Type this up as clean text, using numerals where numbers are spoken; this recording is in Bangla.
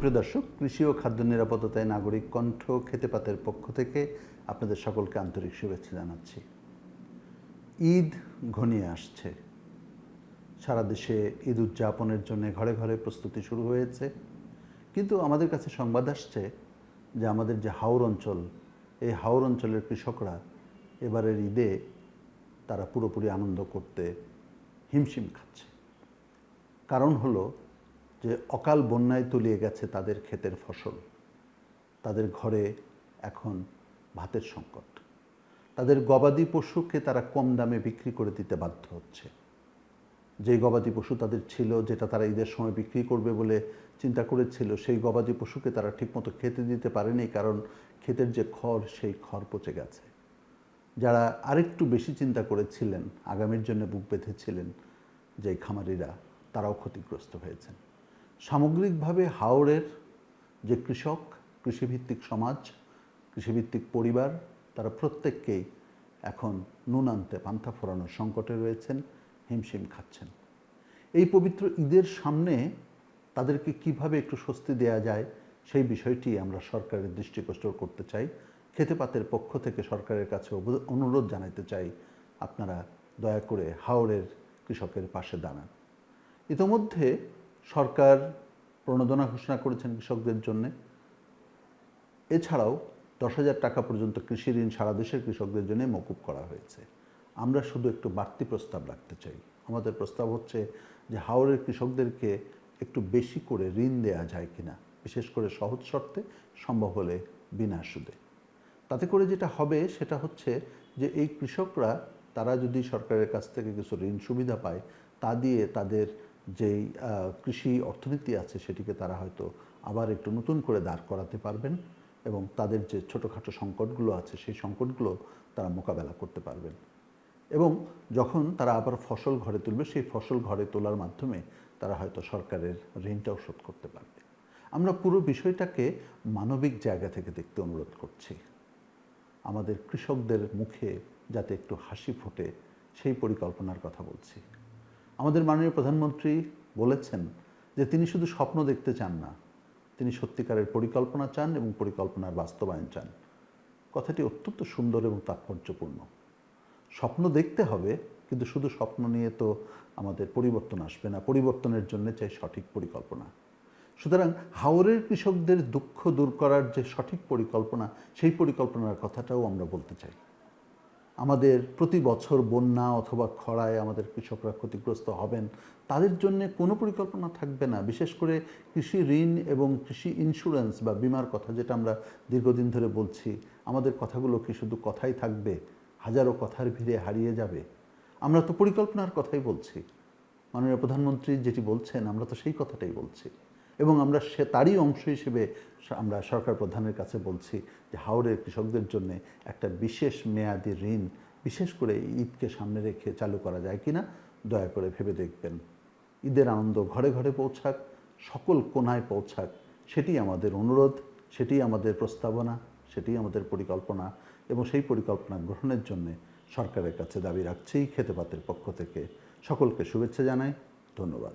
সুপ্রিয় দর্শক, কৃষি ও খাদ্য নিরাপত্তায় নাগরিক কণ্ঠ খেতেপাতের পক্ষ থেকে আপনাদের সকলকে আন্তরিক শুভেচ্ছা জানাচ্ছি। ঈদ ঘনিয়ে আসছে। সারা দেশে ঈদ উদযাপনের জন্য ঘরে ঘরে প্রস্তুতি শুরু হয়েছে, কিন্তু আমাদের কাছে সংবাদ আসছে যে আমাদের যে হাওর অঞ্চল, এই হাওর অঞ্চলের কৃষকরা এবারের ঈদে তারা পুরোপুরি আনন্দ করতে হিমশিম খাচ্ছে। কারণ হলো যে অকাল বন্যায় তলিয়ে গেছে তাদের ক্ষেতের ফসল, তাদের ঘরে এখন ভাতের সংকট, তাদের গবাদি পশুকে তারা কম দামে বিক্রি করে দিতে বাধ্য হচ্ছে। যেই গবাদি পশু তাদের ছিল, যেটা তারা ঈদের সময় বিক্রি করবে বলে চিন্তা করেছিল, সেই গবাদি পশুকে তারা ঠিকমতো খেতে দিতে পারেনি, কারণ ক্ষেতের যে খড়, সেই খড় পচে গেছে। যারা আরেকটু বেশি চিন্তা করেছিলেন, আগামীর জন্য বুক বেঁধেছিলেন যে খামারিরা, তারাও ক্ষতিগ্রস্ত হয়েছেন। সামগ্রিকভাবে হাওরের যে কৃষক, কৃষিভিত্তিক সমাজ, কৃষিভিত্তিক পরিবার, তারা প্রত্যেককেই এখন নুন আনতে পান্তা ফোরানোর সংকটে রয়েছেন, হিমশিম খাচ্ছেন। এই পবিত্র ঈদের সামনে তাদেরকে কিভাবে একটু স্বস্তি দেওয়া যায়, সেই বিষয়টি আমরা সরকারের দৃষ্টিগোচর করতে চাই। খেতেপাতের পক্ষ থেকে সরকারের কাছে অনুরোধ জানাতে চাই, আপনারা দয়া করে হাওরের কৃষকের পাশে দাঁড়ান। ইতোমধ্যে সরকার প্রণোদনা ঘোষণা করেছেন কৃষকদের জন্য। এছাড়াও 10,000 টাকা পর্যন্ত কৃষি ঋণ সারা দেশের কৃষকদের জন্য মকুব করা হয়েছে। আমরা শুধু একটু বাড়তি প্রস্তাব রাখতে চাই। আমাদের প্রস্তাব হচ্ছে যে হাওরের কৃষকদেরকে একটু বেশি করে ঋণ দেওয়া যায় কিনা, বিশেষ করে সহজ শর্তে, সম্ভব হলে বিনা সুদে। তাতে করে যেটা হবে সেটা হচ্ছে যে এই কৃষকরা, তারা যদি সরকারের কাছ থেকে কিছু ঋণ সুবিধা পায়, তা দিয়ে তাদের যেই কৃষি অর্থনীতি আছে সেটিকে তারা হয়তো আবার একটু নতুন করে দাঁড় করাতে পারবেন, এবং তাদের যে ছোটোখাটো সংকটগুলো আছে সেই সংকটগুলো তারা মোকাবেলা করতে পারবেন। এবং যখন তারা আবার ফসল ঘরে তুলবে, সেই ফসল ঘরে তোলার মাধ্যমে তারা হয়তো সরকারের ঋণটাও শোধ করতে পারবে। আমরা পুরো বিষয়টাকে মানবিক জায়গা থেকে দেখতে অনুরোধ করছি। আমাদের কৃষকদের মুখে যাতে একটু হাসি ফোটে, সেই পরিকল্পনার কথা বলছি। আমাদের মাননীয় প্রধানমন্ত্রী বলেছেন যে তিনি শুধু স্বপ্ন দেখতে চান না, তিনি সত্যিকারের পরিকল্পনা চান এবং পরিকল্পনার বাস্তবায়ন চান। কথাটি অত্যন্ত সুন্দর এবং তাৎপর্যপূর্ণ। স্বপ্ন দেখতে হবে, কিন্তু শুধু স্বপ্ন নিয়ে তো আমাদের পরিবর্তন আসবে না। পরিবর্তনের জন্য চাই সঠিক পরিকল্পনা। সুতরাং হাওরের কৃষকদের দুঃখ দূর করার যে সঠিক পরিকল্পনা, সেই পরিকল্পনার কথাটাও আমরা বলতে চাই। আমাদের প্রতি বছর বন্যা অথবা খরায় আমাদের কৃষকরা ক্ষতিগ্রস্ত হবেন, তাদের জন্য কোনো পরিকল্পনা থাকবে না। বিশেষ করে কৃষি ঋণ এবং কৃষি ইন্স্যুরেন্স বা বিমার কথা, যেটা আমরা দীর্ঘদিন ধরে বলছি, আমাদের কথাগুলো কি শুধু কথাই থাকবে, হাজারো কথার ভিড়ে হারিয়ে যাবে? আমরা তো পরিকল্পনার কথাই বলছি। মাননীয় প্রধানমন্ত্রী যেটি বলছেন, আমরা তো সেই কথাটাই বলছি, এবং আমরা তারই অংশ হিসেবে আমরা সরকার প্রধানের কাছে বলছি যে হাওরের কৃষকদের জন্য একটা বিশেষ মেয়াদি ঋণ, বিশেষ করে ঈদকে সামনে রেখে চালু করা যায় কিনা দয়া করে ভেবে দেখবেন। ঈদের আনন্দ ঘরে ঘরে পৌঁছাক, সকল কোণায় পৌঁছাক, সেটি আমাদের অনুরোধ, সেটি আমাদের প্রস্তাবনা, সেটি আমাদের পরিকল্পনা, এবং সেই পরিকল্পনা গ্রহণের জন্য সরকারের কাছে দাবি রাখছি। খেতেপাতের পক্ষ থেকে সকলকে শুভেচ্ছা জানাই। ধন্যবাদ।